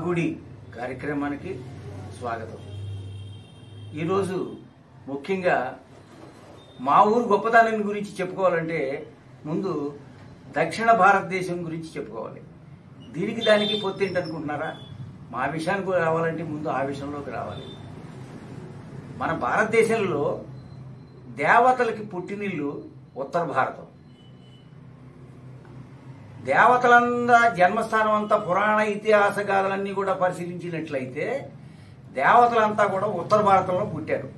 గుడి కార్యక్రమానికి స్వాగతం. ఈరోజు ముఖ్యంగా మా ఊరు గొప్పతనం గురించి చెప్పుకోవాలంటే ముందు దక్షిణ భారతదేశం గురించి చెప్పుకోవాలి. దీనికి దానికి పొత్తేంటి అనుకుంటున్నారా? మా విషయానికి రావాలంటే ముందు ఆ విషయంలోకి రావాలి. మన భారతదేశంలో దేవతలకి పుట్టినిల్లు ఉత్తర భారతం. దేవతలందా జన్మస్థానం అంతా పురాణ ఇతిహాస గాథలన్నీ కూడా పరిశీలించినట్లయితే దేవతలంతా కూడా ఉత్తర భారతంలో పుట్టారు.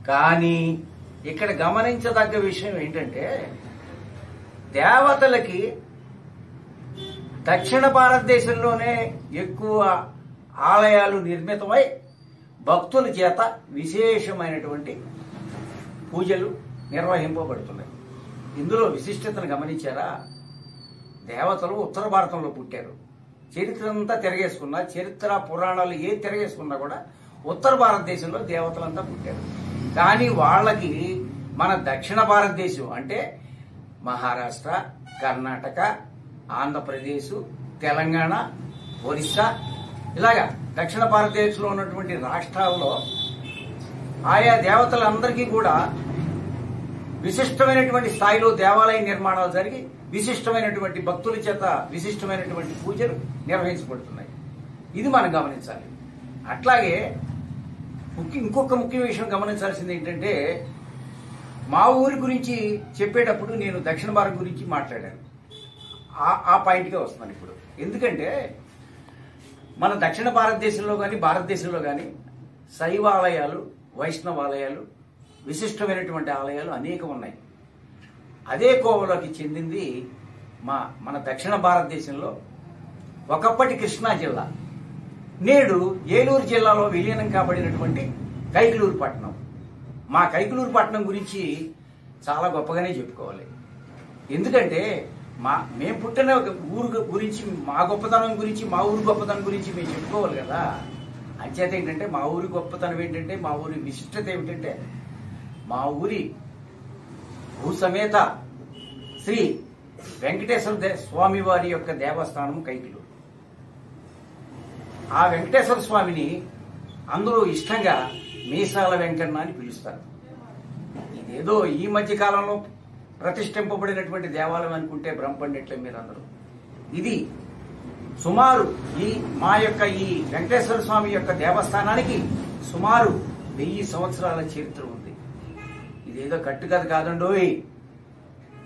కానీ ఇక్కడ గమనించదగ్గ విషయం ఏంటంటే దేవతలకి దక్షిణ భారతదేశంలోనే ఎక్కువ ఆలయాలు నిర్మితమై భక్తుల చేత విశేషమైనటువంటి పూజలు నిర్వహింపబడుతున్నాయి. ఇందులో విశిష్టతను గమనించారా? దేవతలు ఉత్తర భారతంలో పుట్టారు. చరిత్ర అంతా తిరగేసుకున్నా, చరిత్ర పురాణాలు ఏ తిరగేసుకున్నా కూడా ఉత్తర భారతదేశంలో దేవతలంతా పుట్టారు. కానీ వాళ్ళకి మన దక్షిణ భారతదేశం అంటే మహారాష్ట్ర, కర్ణాటక, ఆంధ్రప్రదేశ్, తెలంగాణ, ఒరిస్సా ఇలాగా దక్షిణ భారతదేశంలో ఉన్నటువంటి రాష్ట్రాల్లో ఆయా దేవతలందరికీ కూడా విశిష్టమైనటువంటి స్థాయిలో దేవాలయ నిర్మాణాలు జరిగి విశిష్టమైనటువంటి భక్తుల చేత విశిష్టమైనటువంటి పూజలు నిర్వహించబడుతున్నాయి. ఇది మనం గమనించాలి. అట్లాగే ఇంకొక ముఖ్య విషయం గమనించాల్సింది ఏంటంటే మా ఊరి గురించి చెప్పేటప్పుడు నేను దక్షిణ భారతం గురించి మాట్లాడాను. ఆ పాయింట్గా వస్తున్నాను ఇప్పుడు. ఎందుకంటే మన దక్షిణ భారతదేశంలో కానీ భారతదేశంలో కానీ శైవాలయాలు, వైష్ణవాలయాలు, విశిష్టమైనటువంటి ఆలయాలు అనేకం ఉన్నాయి. అదే కోవలోకి చెందింది మన దక్షిణ భారతదేశంలో ఒకప్పటి కృష్ణా జిల్లా, నేడు ఏలూరు జిల్లాలో విలీనం కాబడినటువంటి కైకలూరు పట్టణం. మా కైకలూరు పట్టణం గురించి చాలా గొప్పగానే చెప్పుకోవాలి. ఎందుకంటే మేము పుట్టిన ఊరు గురించి, మా గొప్పతనం గురించి, మా ఊరు గొప్పతనం గురించి మేము చెప్పుకోవాలి కదా. అంచేత ఏంటంటే మా ఊరి గొప్పతనం ఏంటంటే, మా ఊరి విశిష్టత ఏమిటంటే మా ఊరి భూసమేత శ్రీ వెంకటేశ్వర స్వామి వారి యొక్క దేవస్థానం కైకలూరు. ఆ వెంకటేశ్వర స్వామిని అందరూ ఇష్టంగా మీసాల వెంకన్న అని పిలుస్తారు. ఇదేదో ఈ మధ్య కాలంలో ప్రతిష్ఠింపబడినటువంటి దేవాలయం అనుకుంటే భ్రమపడినట్లే మీరందరూ. ఇది సుమారు మా యొక్క ఈ వెంకటేశ్వర స్వామి యొక్క దేవస్థానానికి సుమారు 1000 సంవత్సరాల చరిత్ర ఉంది. ఇదేదో కట్టుకథ కాదండోయ్,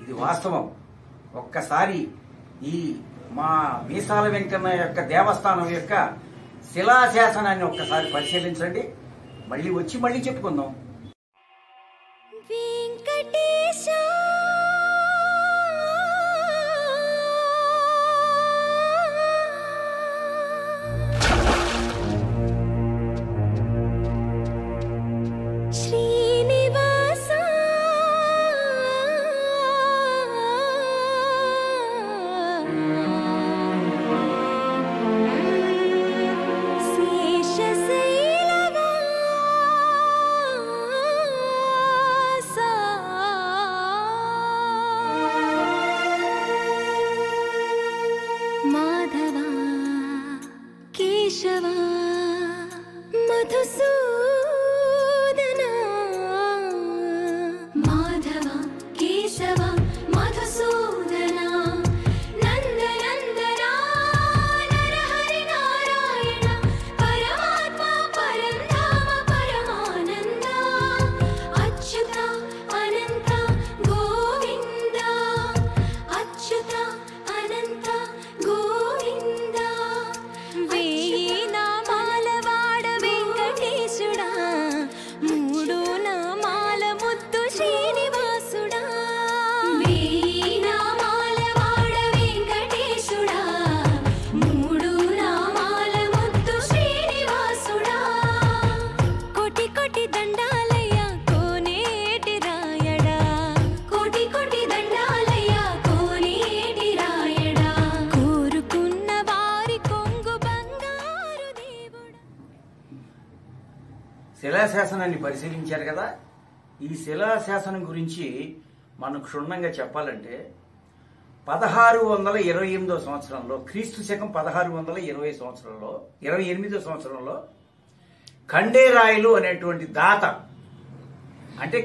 ఇది వాస్తవం. ఒక్కసారి ఈ మా మీసాల వెంకన్న యొక్క దేవస్థానం యొక్క శిలాశాసనాన్ని ఒక్కసారి పరిశీలించండి. మళ్ళీ చెప్పుకుందాం. శిలాశాసనాన్ని పరిశీలించారు కదా. ఈ శిలాశాసనం గురించి మనం క్షుణ్ణంగా చెప్పాలంటే 1628 సంవత్సరంలో, క్రీస్తు శకం 1628 సంవత్సరంలో ఖండేరాయలు అనేటువంటి దాత, అంటే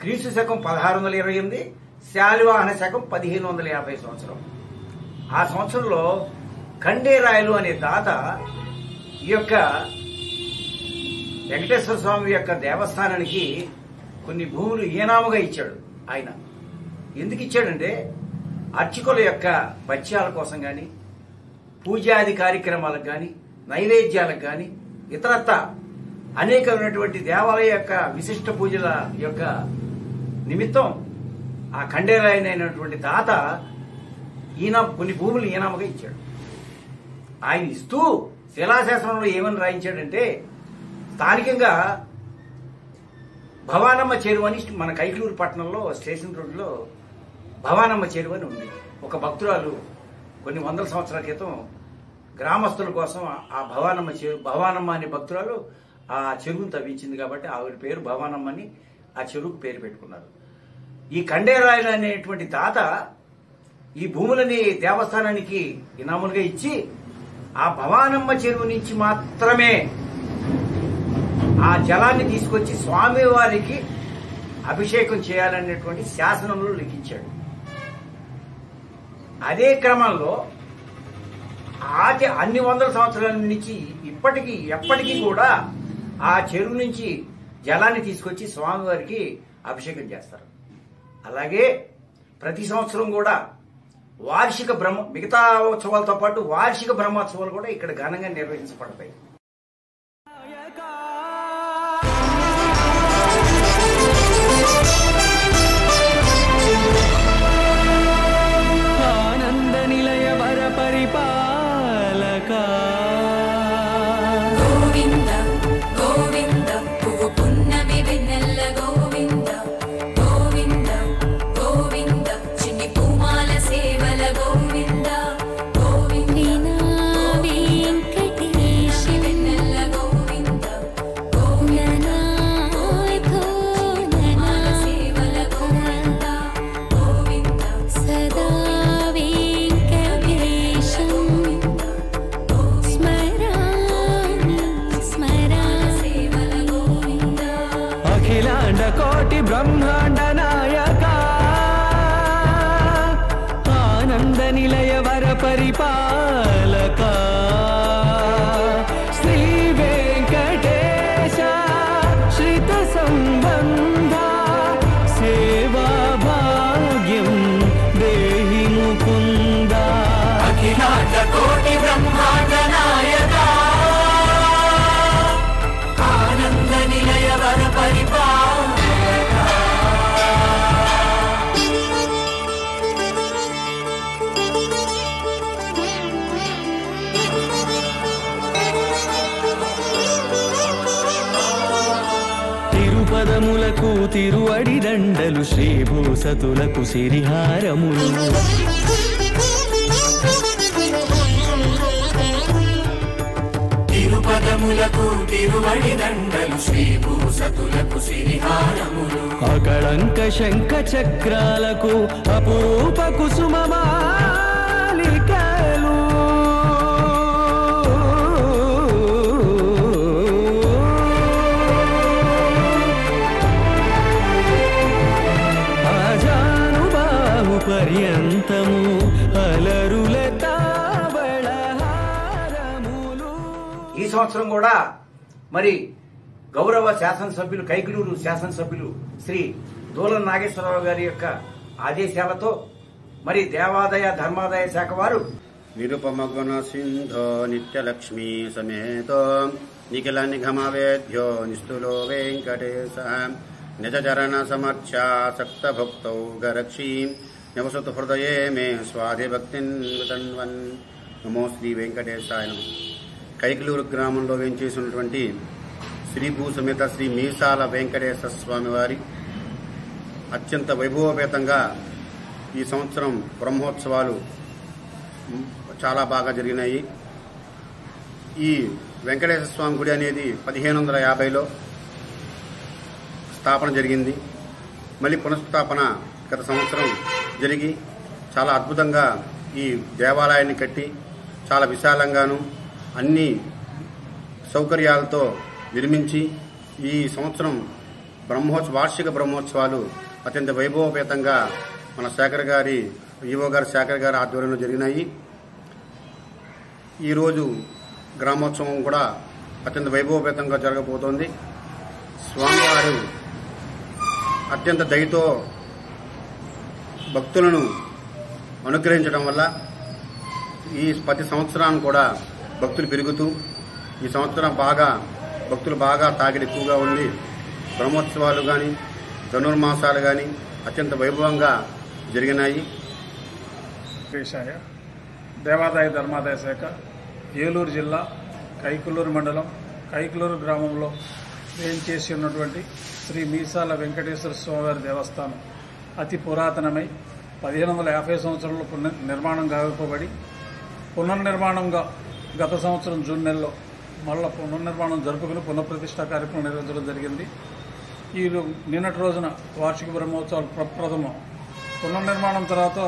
క్రీస్తు శకం 1628, శాలివాహన శకం 1550 సంవత్సరం. ఆ సంవత్సరంలో ఖండేరాయలు అనే దాత ఈ యొక్క వెంకటేశ్వర స్వామి యొక్క దేవస్థానానికి కొన్ని భూములు ఈనాముగా ఇచ్చాడు. ఆయన ఎందుకు ఇచ్చాడంటే అర్చకుల యొక్క పత్యాల కోసం కానీ, పూజాది కార్యక్రమాలకు కానీ, నైవేద్యాలకు కానీ, ఇతరత్ర అనేకమైనటువంటి దేవాలయ యొక్క విశిష్ట పూజల యొక్క నిమిత్తం ఆ ఖండేరాయనైనటువంటి దాత కొన్ని భూములు ఈనాముగా ఇచ్చాడు. ఆయన ఇస్తూ శిలాశాసనంలో ఏమని రాయించాడంటే, స్థానికంగా భవానమ్మ చెరువు అని మన కైకలూరు పట్టణంలో స్టేషన్ రోడ్లో భవానమ్మ చెరువు అని ఉంది. ఒక భక్తురాలు కొన్ని వందల సంవత్సరాల క్రితం గ్రామస్తుల కోసం ఆ భవానమ్మ అనే భక్తురాలు ఆ చెరువును తవ్వించింది కాబట్టి ఆవిడ పేరు భవానమ్మ అని ఆ చెరువుకు పేరు పెట్టుకున్నారు. ఈ ఖండేరాయలు అనేటువంటి తాత ఈ భూములని దేవస్థానానికి ఇనాములుగా ఇచ్చి ఆ భవానమ్మ చెరువు నుంచి మాత్రమే ఆ జలాన్ని తీసుకొచ్చి స్వామివారికి అభిషేకం చేయాలనేటువంటి శాసనంలో లిఖించాడు. అదే క్రమంలో అన్ని వందల సంవత్సరాల నుంచి ఎప్పటికీ కూడా ఆ చెరువు నుంచి జలాన్ని తీసుకొచ్చి స్వామివారికి అభిషేకం చేస్తారు. అలాగే ప్రతి సంవత్సరం కూడా వార్షిక మిగతా ఉత్సవాలతో పాటు వార్షిక బ్రహ్మోత్సవాలు కూడా ఇక్కడ ఘనంగా నిర్వహించబడతాయి. ఆనంద నిలయ వర పరిపాలక గోవింద గోవింద పున్నమి వెన్నెల్ల గోవింద గోవింద గోవింద చిన్ని పూమాల సేవల గోవింద గోవింద వెంకటేశ వెన్నెల్ల గోవింద గోవింద పూమాల సేవల గోవింద గోవింద సదా అఖిలాండ కోటి బ్రహ్మాండ నాయక ఆనంద నిలయ వర పరిపాలక శ్రీ వెంకటేశ శ్రిత సంబంధ సేవా భాగ్యం దేహి ముకుంద. అఖిలాండ కోటి బ్రహ్మాండ నాయక ఆనంద నిలయ వర పరిపాలక. తిరుపదములకు తిరువడి దండలు, శ్రీభూసతులకు సిరిహారములు, తిరుపదములకు తిరువడి దండలు, శ్రీభూసతులకు సిరిహారములు, అకళంక శంఖ చక్రాలకు అపురూప కుసుమమాలికలు, ఆజానుబాహు పర్యంతము అలరుల తావళహారములు. ఈ సంవత్సరం కూడా మరి గౌరవ శాసనసభ్యులు, కైకలూరు శాసనసభ్యులు శ్రీ దూలం నాగేశ్వరరావు గారి యొక్క ఆదేశాలతో మరి దేవాదాయ ధర్మాదాయ శాఖ వారు నిరుపమగుణ సింధో నిత్యలక్ష్మీ సమేత నిఖిల నిఘమవేద్యో నిస్తులో వెంకటేశ నిజచరణ సమర్చా సక్త భక్తౌ గరక్షీ నివసతు హృదయే మే స్వాధిభక్తిన్ వితన్వన్. నమో శ్రీ వెంకటేశాయ నమః. కైకలూరు గ్రామంలో వేంచేసినటువంటి శ్రీభూ సమేత శ్రీ మీసాల వెంకటేశ్వర స్వామి వారి అత్యంత వైభవపేతంగా ఈ సంవత్సరం బ్రహ్మోత్సవాలు చాలా బాగా జరిగినాయి. ఈ వెంకటేశ్వర స్వామి గుడి అనేది 1550లో స్థాపన జరిగింది. మళ్ళీ పునఃస్థాపన గత సంవత్సరం జరిగి చాలా అద్భుతంగా ఈ దేవాలయాన్ని కట్టి చాలా విశాలంగాను అన్ని సౌకర్యాలతో నిర్మించి ఈ సంవత్సరం వార్షిక బ్రహ్మోత్సవాలు అత్యంత వైభవపేతంగా మన శేఖర్ గారి ఈవో గారు శేఖర్ గారి ఆధ్వర్యంలో జరిగినాయి. ఈరోజు గ్రామోత్సవం కూడా అత్యంత వైభవపేతంగా జరగబోతోంది. స్వామివారు అత్యంత దయతో భక్తులను అనుగ్రహించడం వల్ల ఈ ప్రతి సంవత్సరాన్ని కూడా భక్తులు పెరుగుతూ ఈ సంవత్సరం భక్తులు బాగా తాకిడి ఎక్కువగా ఉంది. బ్రహ్మోత్సవాలు కానీ ధనుర్మాసాలు కానీ అత్యంత వైభవంగా జరిగినాయి. దేవాదాయ ధర్మాదాయ శాఖ ఏలూరు జిల్లా కైకులూరు మండలం కైకులూరు గ్రామంలో వేయించేసి ఉన్నటువంటి శ్రీ మీసాల వెంకటేశ్వర స్వామివారి దేవస్థానం అతి పురాతనమై 1550 సంవత్సరంలో నిర్మాణం గావింపబడి పునర్నిర్మాణంగా గత సంవత్సరం జూన్ నెలలో మళ్ళా పునర్నిర్మాణం జరుపుకుని పునఃప్రతిష్ఠా కార్యక్రమం నిర్వహించడం జరిగింది. ఈ నిన్నటి రోజున వార్షిక బ్రహ్మోత్సవాలు ప్రప్రథమం. పునర్నిర్మాణం తర్వాత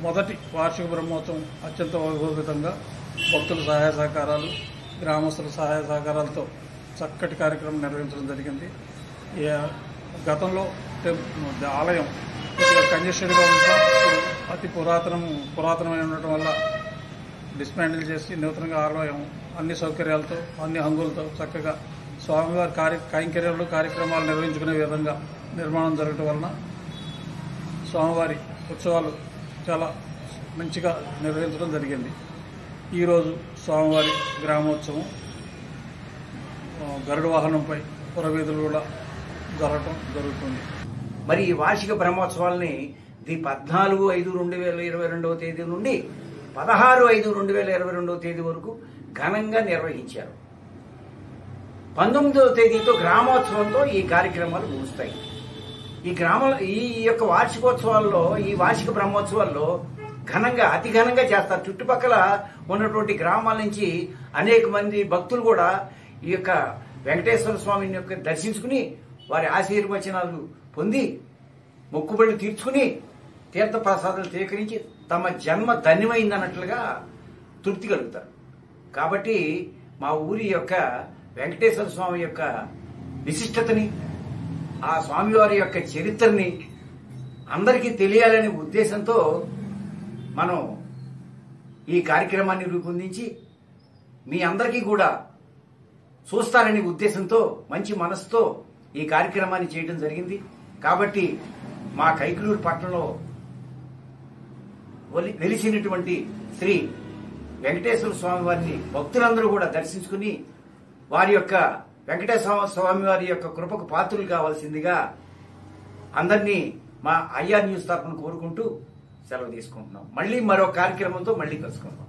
మొదటి వార్షిక బ్రహ్మోత్సవం అత్యంత వైభవపేతంగా భక్తుల సహాయ సహకారాలు గ్రామస్తుల సహాయ సహకారాలతో చక్కటి కార్యక్రమం నిర్వహించడం జరిగింది. గతంలో ఆలయం కంజెస్టెడ్గా ఉండటం అతి పురాతనమైన ఉండటం వల్ల డిస్మాండిల్ చేసి నూతనంగా ఆలయం అన్ని సౌకర్యాలతో అన్ని హంగులతో చక్కగా స్వామివారి కైంకర్యాలు కార్యక్రమాలు నిర్వహించుకునే విధంగా నిర్మాణం జరగటం వలన స్వామివారి ఉత్సవాలు చాలా మంచిగా నిర్వహించడం జరిగింది. ఈరోజు స్వామివారి గ్రామోత్సవం గరుడ వాహనంపై పురవీధులు కూడా జరగటం జరుగుతుంది. మరి ఈ వార్షిక బ్రహ్మోత్సవాల్ని 14/5/2022 తేదీ నుండి 16/5/2022 తేదీ వరకు ఘనంగా నిర్వహించారు. 19వ తేదీతో గ్రామోత్సవంతో ఈ కార్యక్రమాలు ముగుస్తాయి. ఈ యొక్క వార్షికోత్సవాల్లో ఈ వార్షిక బ్రహ్మోత్సవాల్లో అతి ఘనంగా చేస్తారు. చుట్టుపక్కల ఉన్నటువంటి గ్రామాల నుంచి అనేక మంది భక్తులు కూడా ఈ యొక్క వెంకటేశ్వర స్వామిని యొక్క దర్శించుకుని వారి ఆశీర్వచనాలు పొంది మొక్కుబడులు తీర్చుకుని తీర్థ ప్రసాదాలు స్వీకరించి తమ జన్మ ధన్యమైందన్నట్లుగా తృప్తి కలుగుతారు. కాబట్టి మా ఊరి యొక్క వెంకటేశ్వర స్వామి యొక్క విశిష్టతని ఆ స్వామివారి యొక్క చరిత్రని అందరికీ తెలియాలనే ఉద్దేశంతో మనం ఈ కార్యక్రమాన్ని రూపొందించి మీ అందరికీ కూడా చూస్తారనే ఉద్దేశంతో మంచి మనసుతో ఈ కార్యక్రమాన్ని చేయడం జరిగింది. కాబట్టి మా కైకులూరు పట్టణంలో వెలిసినటువంటి శ్రీ వెంకటేశ్వర స్వామి వారిని భక్తులందరూ కూడా దర్శించుకుని వారి యొక్క వెంకటేశ్వర స్వామి వారి యొక్క కృపకు పాత్రులు కావాల్సిందిగా అందరినీ మా అయ్యా న్యూస్ తరఫున కోరుకుంటూ సెలవు తీసుకుంటున్నాం. మళ్ళీ మరో కార్యక్రమంతో మళ్ళీ కలుసుకుందాం.